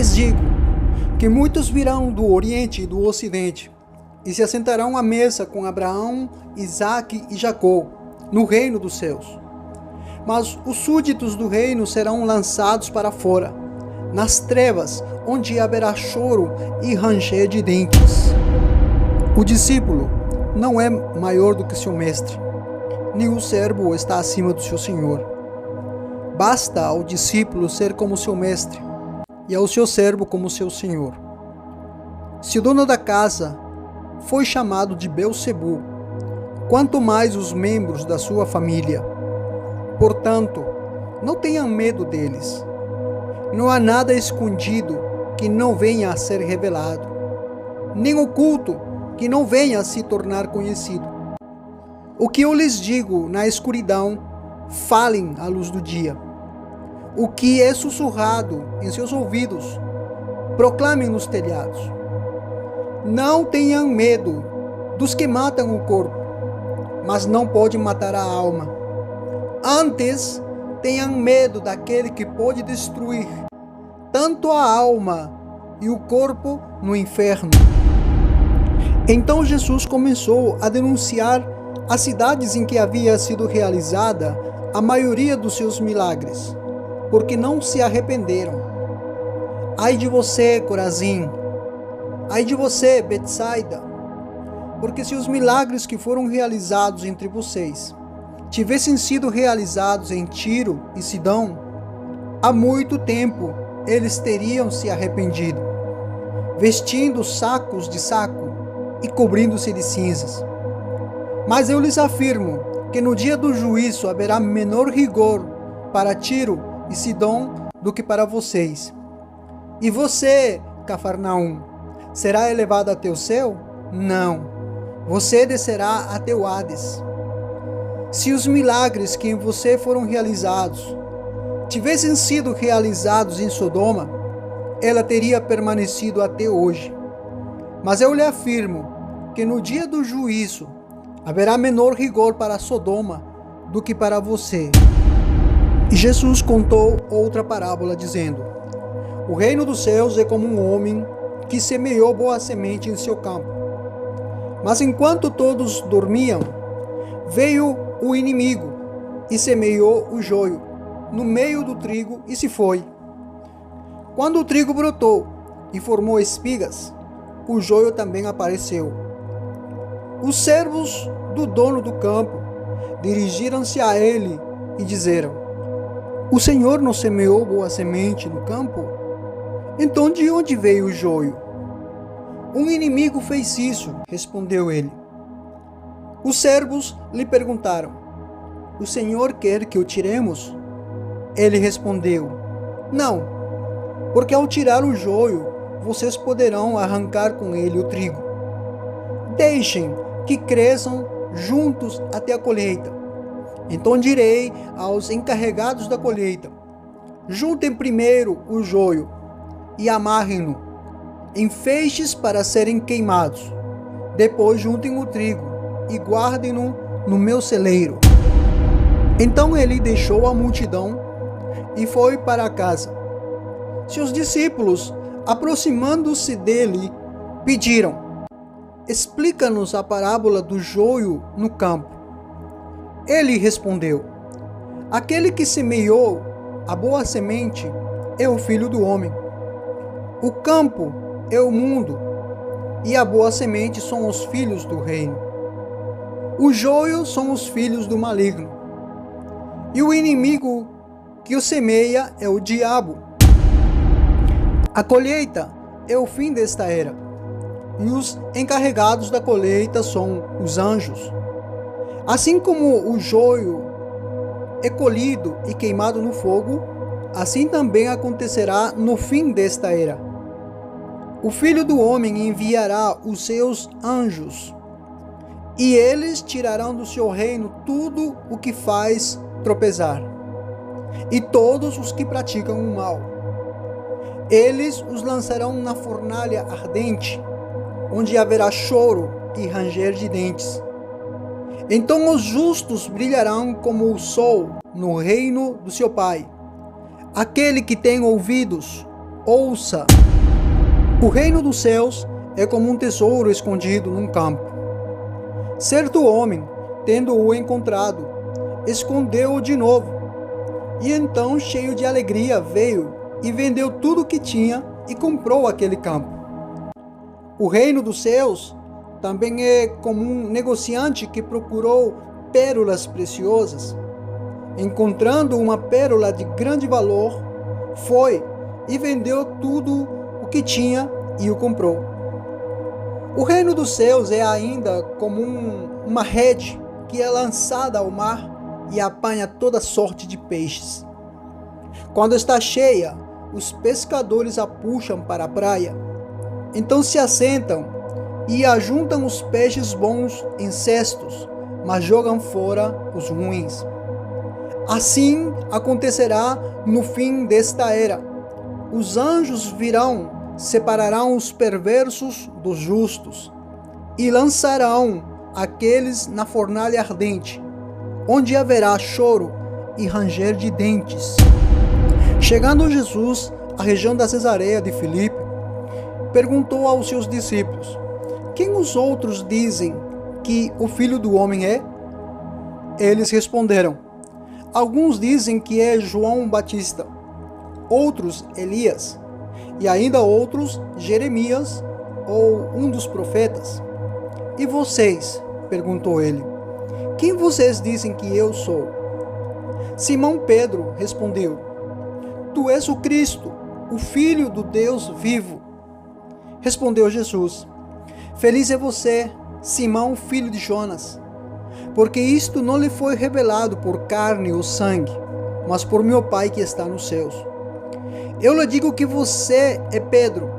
lhes digo que muitos virão do Oriente e do Ocidente e se assentarão à mesa com Abraão, Isaque e Jacó no reino dos céus. Mas os súditos do reino serão lançados para fora, nas trevas, onde haverá choro e ranger de dentes. O discípulo não é maior do que seu mestre, nem o servo está acima do seu senhor. Basta ao discípulo ser como seu mestre, e ao seu servo como seu senhor. Se o dono da casa foi chamado de Beelzebu, quanto mais os membros da sua família. Portanto, não tenham medo deles. Não há nada escondido que não venha a ser revelado, nem oculto que não venha a se tornar conhecido. O que eu lhes digo na escuridão, falem à luz do dia. O que é sussurrado em seus ouvidos, proclamem nos telhados. Não tenham medo dos que matam o corpo, mas não podem matar a alma. Antes, tenham medo daquele que pode destruir tanto a alma e o corpo no inferno. Então Jesus começou a denunciar as cidades em que havia sido realizada a maioria dos seus milagres, porque não se arrependeram. Ai de você, Corazim! Ai de você, Betsaida! Porque se os milagres que foram realizados entre vocês tivessem sido realizados em Tiro e Sidão, há muito tempo eles teriam se arrependido, vestindo sacos de saco e cobrindo-se de cinzas. Mas eu lhes afirmo que no dia do juízo haverá menor rigor para Tiro e Sidom do que para vocês. E você, Cafarnaum, será elevado até o céu? Não, você descerá até o Hades. Se os milagres que em você foram realizados tivessem sido realizados em Sodoma, ela teria permanecido até hoje. Mas eu lhe afirmo que no dia do juízo haverá menor rigor para Sodoma do que para você. E Jesus contou outra parábola, dizendo: o reino dos céus é como um homem que semeou boa semente em seu campo. Mas enquanto todos dormiam, veio o inimigo e semeou o joio no meio do trigo e se foi. Quando o trigo brotou e formou espigas, o joio também apareceu. Os servos do dono do campo dirigiram-se a ele e disseram: o Senhor não semeou boa semente no campo? Então de onde veio o joio? Um inimigo fez isso, respondeu ele. Os servos lhe perguntaram: o Senhor quer que o tiremos? Ele respondeu: não, porque ao tirar o joio, vocês poderão arrancar com ele o trigo. Deixem que cresçam juntos até a colheita. Então direi aos encarregados da colheita: juntem primeiro o joio e amarrem-no em feixes para serem queimados. Depois juntem o trigo e guardem-no no meu celeiro. Então ele deixou a multidão e foi para casa. Seus discípulos, aproximando-se dele, pediram: explica-nos a parábola do joio no campo. Ele respondeu: aquele que semeou a boa semente é o Filho do Homem. O campo é o mundo, e a boa semente são os filhos do reino. O joio são os filhos do maligno, e o inimigo que o semeia é o diabo. A colheita é o fim desta era, e os encarregados da colheita são os anjos. Assim como o joio é colhido e queimado no fogo, assim também acontecerá no fim desta era. O Filho do Homem enviará os seus anjos, e eles tirarão do seu reino tudo o que faz tropeçar, e todos os que praticam o mal. Eles os lançarão na fornalha ardente, onde haverá choro e ranger de dentes. Então os justos brilharão como o sol no reino do seu Pai. Aquele que tem ouvidos, Ouça! O reino dos céus é como um tesouro escondido num campo. Certo homem, tendo-o encontrado, escondeu-o de novo. E então, cheio de alegria, veio e vendeu tudo o que tinha e comprou aquele campo. O reino dos céus também é como um negociante que procurou pérolas preciosas. Encontrando uma pérola de grande valor, foi e vendeu tudo o que tinha e o comprou. O reino dos céus é ainda como uma rede que é lançada ao mar e apanha toda sorte de peixes. Quando está cheia, os pescadores a puxam para a praia. Então se assentam e ajuntam os peixes bons em cestos, mas jogam fora os ruins. Assim acontecerá no fim desta era. Os anjos virão, separarão os perversos dos justos e lançarão aqueles na fornalha ardente, onde haverá choro e ranger de dentes. Chegando Jesus à região da Cesareia de Filipe, perguntou aos seus discípulos: quem os outros dizem que o Filho do Homem é? Eles responderam: alguns dizem que é João Batista, outros Elias, e ainda outros Jeremias ou um dos profetas. E vocês? Perguntou ele. Quem vocês dizem que eu sou? Simão Pedro respondeu: tu és o Cristo, o Filho do Deus vivo. Respondeu Jesus: feliz é você, Simão, filho de Jonas, porque isto não lhe foi revelado por carne ou sangue, mas por meu Pai que está nos céus. Eu lhe digo que você é Pedro,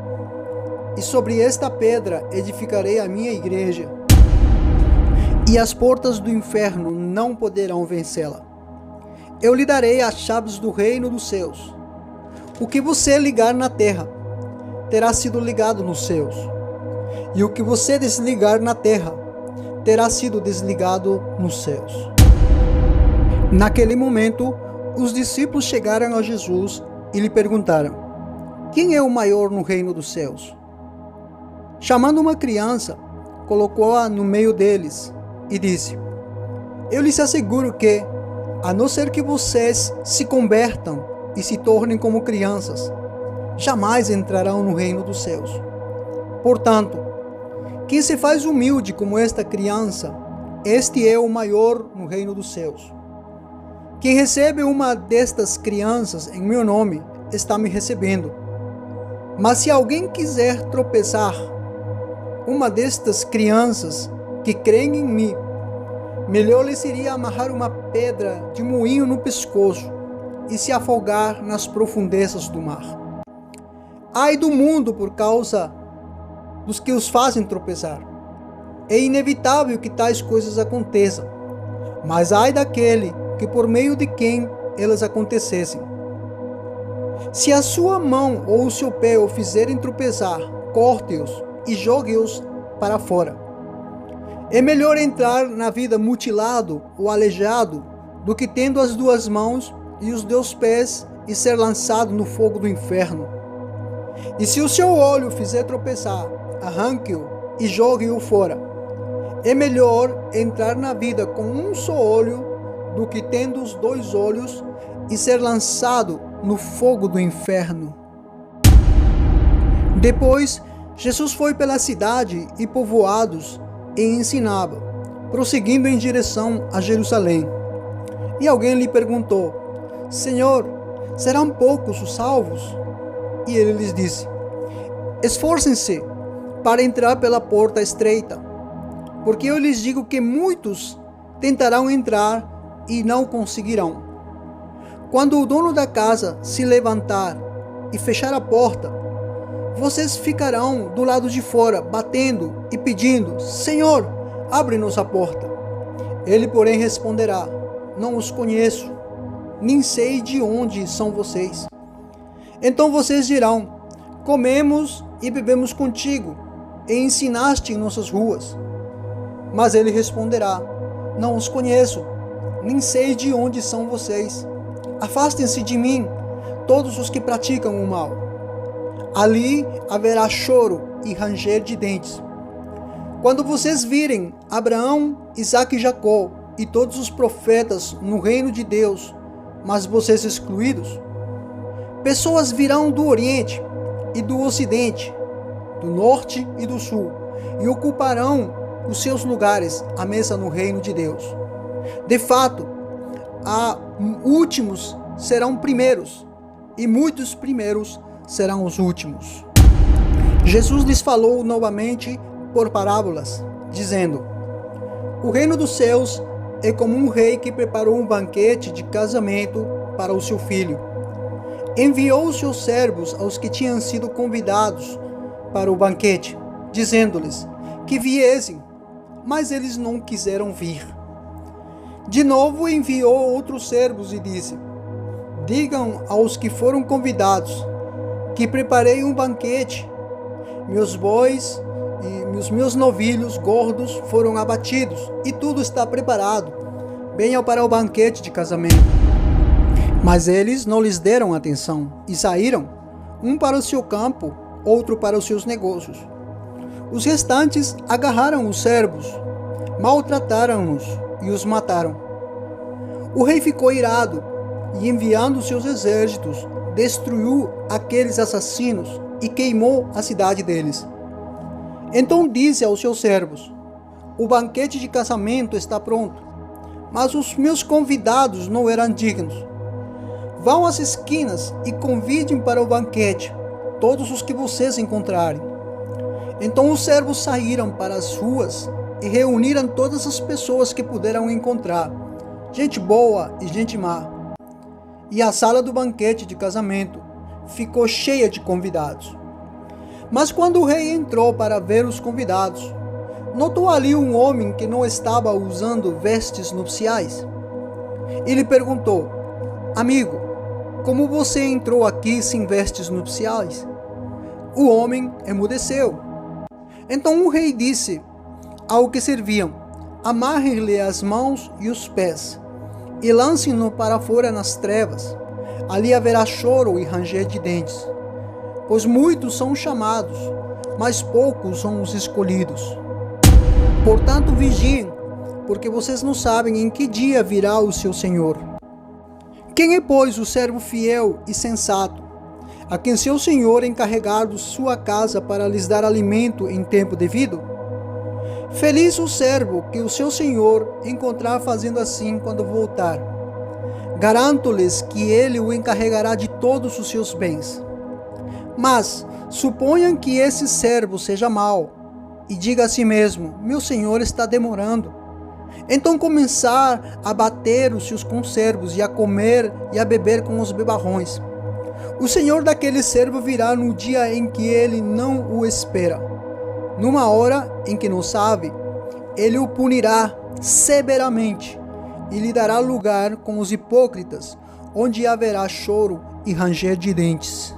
e sobre esta pedra edificarei a minha igreja, e as portas do inferno não poderão vencê-la. Eu lhe darei as chaves do reino dos céus. O que você ligar na terra terá sido ligado nos céus, e o que você desligar na terra terá sido desligado nos céus. Naquele momento, os discípulos chegaram a Jesus e lhe perguntaram: quem é o maior no reino dos céus? Chamando uma criança, colocou-a no meio deles e disse: eu lhes asseguro que, a não ser que vocês se convertam e se tornem como crianças, jamais entrarão no reino dos céus. Portanto, quem se faz humilde como esta criança, este é o maior no reino dos céus. Quem recebe uma destas crianças em meu nome, está me recebendo. Mas se alguém quiser tropeçar uma destas crianças que creem em mim, melhor lhe seria amarrar uma pedra de moinho no pescoço e se afogar nas profundezas do mar. Ai do mundo por causa dos que os fazem tropeçar. É inevitável que tais coisas aconteçam, mas ai daquele que por meio de quem elas acontecessem. Se a sua mão ou o seu pé o fizerem tropeçar, corte-os e jogue-os para fora. É melhor entrar na vida mutilado ou aleijado do que tendo as duas mãos e os 2 pés e ser lançado no fogo do inferno. E se o seu olho fizer tropeçar, arranque-o e jogue-o fora. É melhor entrar na vida com um só olho do que tendo os 2 olhos e ser lançado no fogo do inferno. Depois, Jesus foi pela cidade e povoados e ensinava, prosseguindo em direção a Jerusalém. E alguém lhe perguntou: Senhor, serão poucos os salvos? E ele lhes disse: esforcem-se para entrar pela porta estreita, porque eu lhes digo que muitos tentarão entrar e não conseguirão. Quando o dono da casa se levantar e fechar a porta, vocês ficarão do lado de fora, batendo e pedindo: Senhor, abre-nos a porta. Ele, porém, responderá: não os conheço, nem sei de onde são vocês. Então vocês dirão: comemos e bebemos contigo, e ensinaste em nossas ruas. Mas ele responderá: não os conheço, nem sei de onde são vocês. Afastem-se de mim, todos os que praticam o mal. Ali haverá choro e ranger de dentes. Quando vocês virem Abraão, Isaque e Jacó e todos os profetas no reino de Deus, mas vocês excluídos, pessoas virão do Oriente e do Ocidente, do Norte e do Sul, e ocuparão os seus lugares à mesa no reino de Deus. De fato, últimos serão primeiros, e muitos primeiros serão os últimos. Jesus lhes falou novamente por parábolas, dizendo: o reino dos céus é como um rei que preparou um banquete de casamento para o seu filho. Enviou os seus servos aos que tinham sido convidados para o banquete, dizendo-lhes que viessem, mas eles não quiseram vir. De novo enviou outros servos e disse: digam aos que foram convidados que preparei um banquete. Meus bois e os meus novilhos gordos foram abatidos e tudo está preparado. Venham para o banquete de casamento. Mas eles não lhes deram atenção e saíram, um para o seu campo, outro para os seus negócios. Os restantes agarraram os servos, maltrataram-nos e os mataram. O rei ficou irado e, enviando seus exércitos, destruiu aqueles assassinos e queimou a cidade deles. Então disse aos seus servos: o banquete de casamento está pronto, mas os meus convidados não eram dignos. Vão às esquinas e convidem para o banquete todos os que vocês encontrarem. Então os servos saíram para as ruas e reuniram todas as pessoas que puderam encontrar, gente boa e gente má. E a sala do banquete de casamento ficou cheia de convidados. Mas quando o rei entrou para ver os convidados, notou ali um homem que não estava usando vestes nupciais. Ele perguntou: amigo, como você entrou aqui sem vestes nupciais? O homem emudeceu. Então o rei disse ao que serviam: amarrem-lhe as mãos e os pés e lancem-no para fora nas trevas. Ali haverá choro e ranger de dentes, pois muitos são chamados, mas poucos são os escolhidos. Portanto, vigiem, porque vocês não sabem em que dia virá o seu Senhor. Quem é, pois, o servo fiel e sensato, a quem seu Senhor encarregar sua casa para lhes dar alimento em tempo devido? Feliz o servo que o seu Senhor encontrar fazendo assim quando voltar. Garanto-lhes que ele o encarregará de todos os seus bens. Mas suponham que esse servo seja mau e diga a si mesmo: meu senhor está demorando. Então começar a bater os seus conservos e a comer e a beber com os bebarrões. O senhor daquele servo virá no dia em que ele não o espera. Numa hora em que não sabe, ele o punirá severamente e lhe dará lugar com os hipócritas, onde haverá choro e ranger de dentes.